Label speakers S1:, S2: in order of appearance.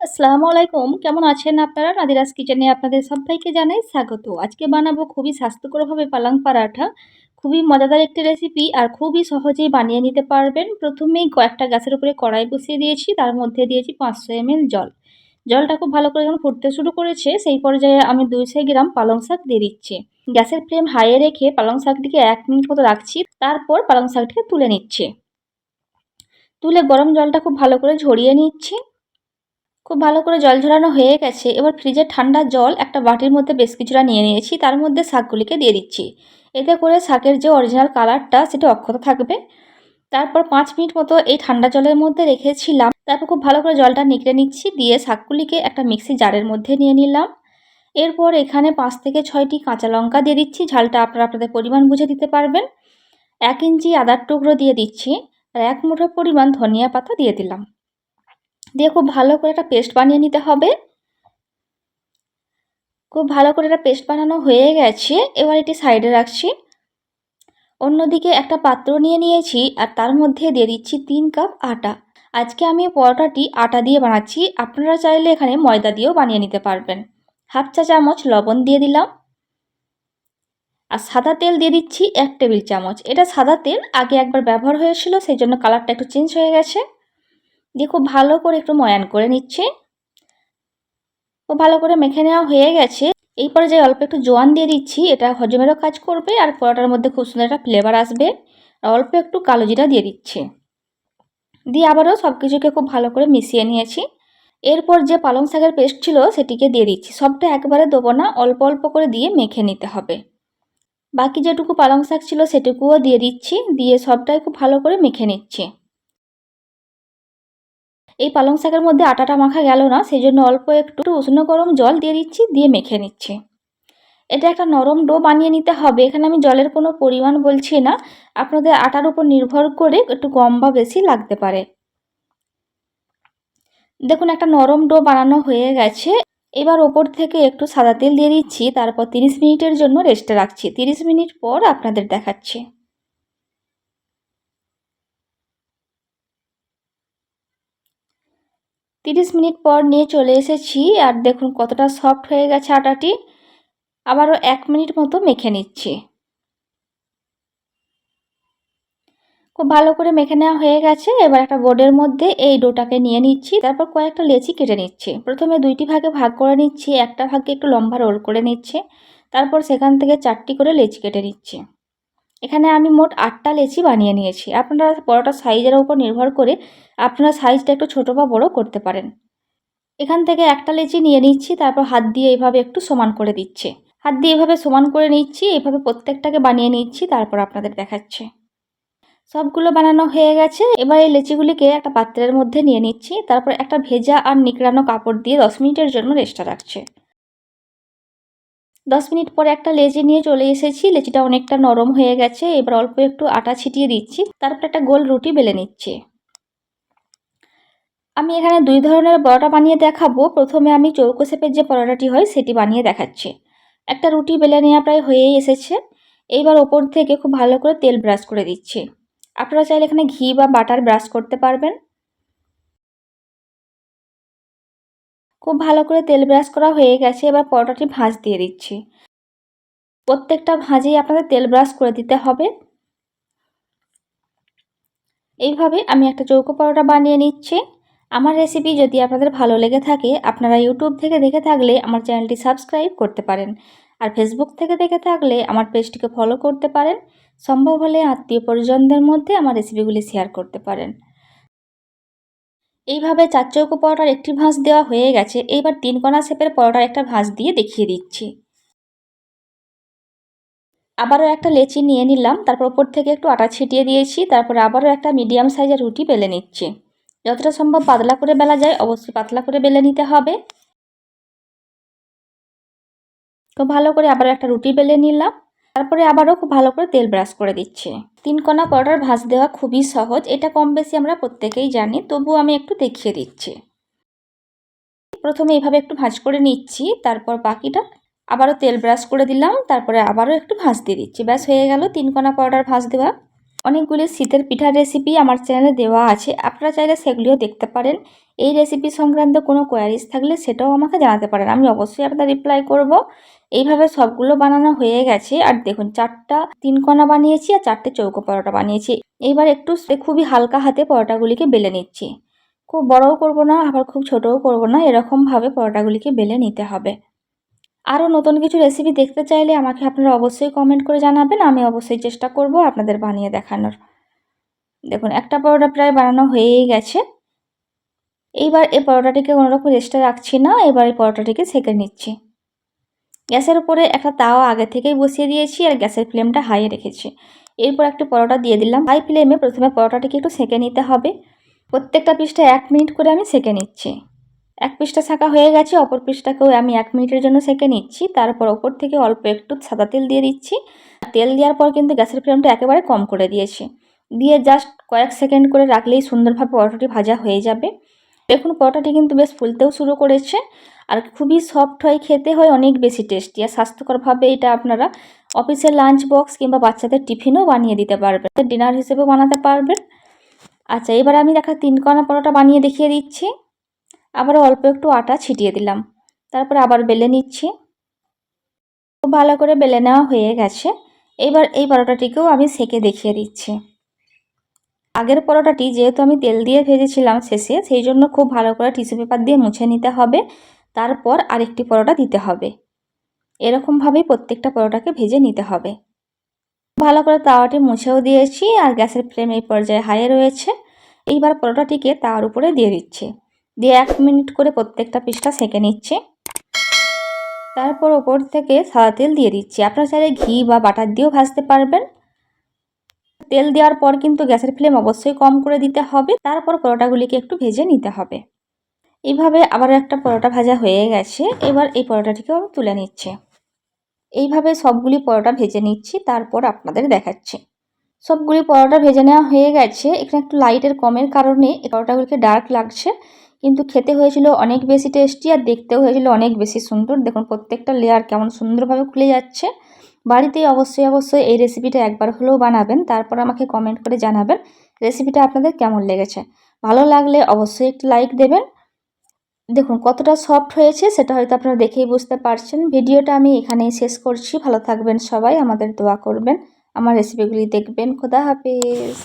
S1: আসসালামু আলাইকুম। কেমন আছেন আপনারা? নাদিরাস কিচেনে আপনাদের সবাইকে জানাই স্বাগত। আজকে বানাবো খুবই স্বাস্থ্যকরভাবে পালং পরাঠা। খুবই মজাদার একটি রেসিপি আর খুবই সহজেই বানিয়ে নিতে পারবেন। প্রথমেই কয়েকটা গ্যাসের উপরে কড়াই বসিয়ে দিয়েছি। তার মধ্যে দিয়েছি 500 ml জল। জলটা খুব ভালো করে যখন ফুটতে শুরু করেছে, সেই পর্যায়ে আমি 200 গ্রাম পালং শাক দিয়ে দিচ্ছি। গ্যাসের ফ্লেম হাইয়ে রেখে পালং শাকটিকে 1 মিনিট মতো রাখছি। তারপর পালং শাকটিকে তুলে নিচ্ছি। তুলে গরম জলটা খুব ভালো করে ঝরিয়ে নিচ্ছি। খুব ভালো করে জল ঝরানো হয়ে গেছে। এবার ফ্রিজের ঠান্ডা জল একটা বাটির মধ্যে বেশ কিছুটা নিয়ে নিয়েছি। তার মধ্যে শাকগুলিকে দিয়ে দিচ্ছি। এতে করে শাকের যে অরিজিনাল কালারটা সেটা অক্ষত থাকবে। তারপর 5 মিনিট মতো এই ঠান্ডা জলের মধ্যে রেখেছিলাম। তারপর খুব ভালো করে জলটা নিগড়ে নিচ্ছি। দিয়ে শাকগুলিকে একটা মিক্সি জারের মধ্যে নিয়ে নিলাম। এরপর এখানে 5 থেকে 6টি কাঁচা লঙ্কা দিয়ে দিচ্ছি। ঝালটা আপনারা আপনাদের পরিমাণ বুঝে দিতে পারবেন। 1 ইঞ্চি আদার টুকরো দিয়ে দিচ্ছি। আর 1 মুঠো পরিমাণ ধনিয়া পাতা দিয়ে দিলাম। দিয়ে খুব ভালো করে একটা পেস্ট বানিয়ে নিতে হবে। খুব ভালো করে একটা পেস্ট বানানো হয়ে গেছে। এবার এটি সাইডে রাখছি। অন্যদিকে একটা পাত্র নিয়ে নিয়েছি আর তার মধ্যে দিয়ে দিচ্ছি 3 কাপ আটা। আজকে আমি পরোটাটি আটা দিয়ে বানাচ্ছি। আপনারা চাইলে এখানে ময়দা দিয়েও বানিয়ে নিতে পারবেন। হাফ চা চামচ লবণ দিয়ে দিলাম। আর সাদা তেল দিয়ে দিচ্ছি 1 টেবিল চামচ। এটা সাদা তেল, আগে একবার ব্যবহার হয়েছিল, সেই জন্য কালারটা একটু চেঞ্জ হয়ে গেছে। দিয়ে খুব ভালো করে একটু ময়ান করে নিচ্ছি। খুব ভালো করে মেখে নেওয়া হয়ে গেছে। এই পর্যায়ে অল্প একটু জোয়ান দিয়ে দিচ্ছি। এটা হজমেরও কাজ করবে আর পরোটার মধ্যে খুব সুন্দর একটা ফ্লেভার আসবে। আর অল্প একটু কালো জিরা দিয়ে দিচ্ছি। দিয়ে আবারও সব কিছুকে খুব ভালো করে মিশিয়ে নিয়েছি। এরপর যে পালং শাকের পেস্ট ছিল সেটিকে দিয়ে দিচ্ছি। সবটা একবারে দেবো না, অল্প অল্প করে দিয়ে মেখে নিতে হবে। বাকি যেটুকু পালং শাক ছিল সেটুকুও দিয়ে দিচ্ছি। দিয়ে সবটাই খুব ভালো করে মেখে নিচ্ছি। এই পালং শাকের মধ্যে আটাটা মাখা গেল না, সেই জন্য অল্প একটু উষ্ণ গরম জল দিয়ে দিচ্ছি, দিয়ে মেখে নিচ্ছি। এটা একটা নরম ডো বানিয়ে নিতে হবে। এখানে আমি জলের কোনো পরিমাণ বলছি না, আপনাদের আটার উপর নির্ভর করে একটু কম বা বেশি লাগতে পারে। দেখুন একটা নরম ডো বানানো হয়ে গেছে। এবার ওপর থেকে একটু সাদা তেল দিয়ে দিচ্ছি। তারপর 30 মিনিটের জন্য রেস্টে রাখছি। 30 মিনিট পর আপনাদের দেখাচ্ছি। 30 মিনিট পর নিয়ে চলে এসেছি আর দেখুন কতটা সফট হয়ে গেছে আটাটি। আবারও 1 মিনিট মতো মেখে নিচ্ছি। খুব ভালো করে মেখে নেওয়া হয়ে গেছে। এবার একটা বোর্ডের মধ্যে এই ডোটাকে নিয়ে নিচ্ছি। তারপর কয়েকটা লেচি কেটে নিচ্ছি। প্রথমে 2টি ভাগে ভাগ করে নিচ্ছি। একটা ভাগে একটু লম্বা রোল করে নিচ্ছি। তারপর সেখান থেকে 4টি করে লেচি কেটে নিচ্ছি। এখানে আমি মোট 8টা লেচি বানিয়ে নিয়েছি। আপনারা পরোটার সাইজের উপর নির্ভর করে আপনারা সাইজটা একটু ছোট বা বড় করতে পারেন। এখান থেকে একটা লেচি নিয়ে নিচ্ছি। তারপর হাত দিয়ে এইভাবে একটু সমান করে দিচ্ছি। হাত দিয়ে এভাবে সমান করে নিচ্ছি। এভাবে প্রত্যেকটাকে বানিয়ে নিচ্ছি। তারপর আপনাদের দেখাচ্ছি। সবগুলো বানানো হয়ে গেছে। এবার এই লেচিগুলিকে একটা পাত্রের মধ্যে নিয়ে নিচ্ছি। তারপর একটা ভেজা আর নিকড়ানো কাপড় দিয়ে 10 মিনিটের জন্য রেস্টে রাখছি। 10 মিনিট পরে একটা লেচি নিয়ে চলে এসেছি। লেচিটা অনেকটা নরম হয়ে গেছে। এবার অল্প একটু আটা ছিটিয়ে দিচ্ছি। তারপর একটা গোল রুটি বেলে নিচ্ছি। আমি এখানে 2 ধরনের পরোটা বানিয়ে দেখাবো। প্রথমে আমি চৌকো শেপের যে পরোটাটি হয় সেটি বানিয়ে দেখাচ্ছি। একটা রুটি বেলে নেওয়া প্রায় হয়েই এসেছে। এইবার ওপর থেকে খুব ভালো করে তেল ব্রাশ করে দিচ্ছি। আপনারা চাইলে এখানে ঘি বা বাটার ব্রাশ করতে পারবেন। খুব ভালো করে তেল ব্রাশ করা হয়ে গেছে। এবার পরোটাটি ভাঁজ দিয়ে দিচ্ছি। প্রত্যেকটা ভাঁজেই আপনাদের তেল ব্রাশ করে দিতে হবে। এইভাবে আমি একটা চৌকো পরোটা বানিয়ে নিচ্ছি। আমার রেসিপি যদি আপনাদের ভালো লেগে থাকে, আপনারা ইউটিউব থেকে দেখে থাকলে আমার চ্যানেলটি সাবস্ক্রাইব করতে পারেন। আর ফেসবুক থেকে দেখে থাকলে আমার পেজটিকে ফলো করতে পারেন। সম্ভব হলে আত্মীয় পরিজনদের মধ্যে আমার রেসিপিগুলি শেয়ার করতে পারেন। এইভাবে 4 চৌকো পরোটার একটি ভাঁজ দেওয়া হয়ে গেছে। এইবার 3 কোণা শেপের পরোটার একটা ভাঁজ দিয়ে দেখিয়ে দিচ্ছি। আবারও একটা লেচি নিয়ে নিলাম। তারপর ওপর থেকে একটু আটা ছিটিয়ে দিয়েছি। তারপর আবারও একটা মিডিয়াম সাইজের রুটি বেলে নিচ্ছি। যতটা সম্ভব পাতলা করে বেলা যায় অবশ্যই পাতলা করে বেলে নিতে হবে। খুব ভালো করে আবারও একটা রুটি বেলে নিলাম। তারপরে আবারও খুব ভালো করে তেল ব্রাশ করে দিচ্ছি। 3 কোণা পরোটার ভাঁজ দেওয়া খুবই সহজ। এটা কম বেশি আমরা প্রত্যেকেই জানি, তবুও আমি একটু দেখিয়ে দিচ্ছি। প্রথমে এইভাবে একটু ভাঁজ করে নিচ্ছি। তারপর বাকিটা আবারও তেল ব্রাশ করে দিলাম। তারপরে আবারও একটু ভাঁজ দিয়ে দিচ্ছি। ব্যাস হয়ে গেল 3 কোণা পরোটার ভাঁজ দেওয়া। অনেকগুলি শীতের পিঠার রেসিপি আমার চ্যানেলে দেওয়া আছে, আপনারা চাইলে সেগুলিও দেখতে পারেন। এই রেসিপি সংক্রান্ত কোনো কোয়ারিজ থাকলে সেটাও আমাকে জানাতে পারেন, আমি অবশ্যই আপনাদের রিপ্লাই করব। এইভাবে সবগুলো বানানো হয়ে গেছে। আর দেখুন 4টা 3 কোণা বানিয়েছি আর 4টে চৌকো পরোটা বানিয়েছি। এইবার একটু খুবই হালকা হাতে পরোটাগুলিকে বেলে নিচ্ছি। খুব বড়ও করব না, আবার খুব ছোটও করব না, এরকমভাবে পরোটাগুলিকে বেলে নিতে হবে। আরও নতুন কিছু রেসিপি দেখতে চাইলে আমাকে আপনারা অবশ্যই কমেন্ট করে জানাবেন, আমি অবশ্যই চেষ্টা করব আপনাদের বানিয়ে দেখানোর। দেখুন একটা পরোটা প্রায় বানানো হয়েই গেছে। এইবার এই পরোটাটিকে কোনোরকম রেস্টে রাখছি না, এবার এই পরোটাটিকে সেঁকে নিচ্ছি। গ্যাসের উপরে একটা তাওয়া আগে থেকেই বসিয়ে দিয়েছি আর গ্যাসের ফ্লেমটা হাইয়ে রেখেছি। এরপর একটা পরোটা দিয়ে দিলাম। হাই ফ্লেমে প্রথমে পরোটাটিকে একটু সেঁকে নিতে হবে। প্রত্যেকটা পিসটা 1 মিনিট করে আমি সেঁকে নিচ্ছি। এক পিসটা সেঁকা হয়ে গেছে, অপর পিসটাকেও আমি 1 মিনিটের জন্য সেঁকে নিচ্ছি। তারপর ওপর থেকে অল্প একটু সাদা তেল দিয়ে দিচ্ছি। তেল দেওয়ার পর কিন্তু গ্যাসের ফ্লেমটা একেবারে কম করে দিয়েছি। দিয়ে জাস্ট কয়েক সেকেন্ড করে রাখলেই সুন্দরভাবে পরোটাটি ভাজা হয়ে যাবে। দেখুন পরোটাটি কিন্তু বেশ ফুলতেও শুরু করেছে আর খুবই সফট হয়, খেতে হয় অনেক বেশি টেস্টি আর স্বাস্থ্যকরভাবে এটা আপনারা অফিসের লাঞ্চ বক্স কিংবা বাচ্চাদের টিফিনও বানিয়ে দিতে পারবেন, ডিনার হিসেবেও বানাতে পারবেন। আচ্ছা, এবার আমি 3 কোণা পরোটা বানিয়ে দেখিয়ে দিচ্ছি। আবারও অল্প একটু আটা ছিটিয়ে দিলাম, তারপরে আবার বেলে নিচ্ছি। খুব ভালো করে বেলে নেওয়া হয়ে গেছে। এইবার এই পরোটাটিকেও আমি সেঁকে দেখিয়ে দিচ্ছি। আগের পরোটাটি যেহেতু আমি তেল দিয়ে ভেজেছিলাম শেষে, সেই জন্য খুব ভালো করে টিস্যু পেপার দিয়ে মুছে নিতে হবে। তারপর আরেকটি পরোটা দিতে হবে। এরকমভাবেই প্রত্যেকটা পরোটাকে ভেজে নিতে হবে। ভালো করে তাওয়াটি মুছেও দিয়েছি আর গ্যাসের ফ্লেম এই পর্যায়ে হাইয়ে রয়েছে। এইবার পরোটাটিকে তাওয়ার উপরে দিয়ে দিচ্ছি, দিয়ে 1 মিনিট করে প্রত্যেকটা পিসটা সেঁকে নিচ্ছি। তারপর ওপর থেকে সাদা তেল দিয়ে দিচ্ছি, আপনারা চাইলে ঘি বা বাটার দিয়েও ভাজতে পারবেন। তেল দেওয়ার পর কিন্তু গ্যাসের ফ্লেম অবশ্যই কম করে দিতে হবে। তারপর পরোটাগুলিকে একটু ভেজে নিতে হবে। এইভাবে আবার একটা পরোটা ভাজা হয়ে গেছে। এবার এই পরোটাটিকেও আমি তুলে নিচ্ছি। এইভাবে সবগুলি পরোটা ভেজে নিচ্ছি, তারপর আপনাদের দেখাচ্ছি। সবগুলি পরোটা ভেজে নেওয়া হয়ে গেছে। এখানে একটু লাইটের কমের কারণে এই পরোটাগুলিকে ডার্ক লাগছে, কিন্তু খেতে হয়েছিল অনেক বেশি টেস্টি আর দেখতেও হয়েছিল অনেক বেশি সুন্দর। দেখুন প্রত্যেকটা লেয়ার কেমন সুন্দরভাবে খুলে যাচ্ছে। বাড়িতেই অবশ্যই এই রেসিপিটা একবার হলেও বানাবেন, তারপর আমাকে কমেন্ট করে জানাবেন রেসিপিটা আপনাদের কেমন লেগেছে। ভালো লাগলে অবশ্যই একটি লাইক দেবেন। দেখুন কতটা সফট হয়েছে সেটা হয়তো আপনারা দেখেই বুঝতে পারছেন। ভিডিওটা আমি এখানেই শেষ করছি। ভালো থাকবেন সবাই, আমাদের দোয়া করবেন, আমার রেসিপিগুলি দেখবেন। খোদা হাফেজ।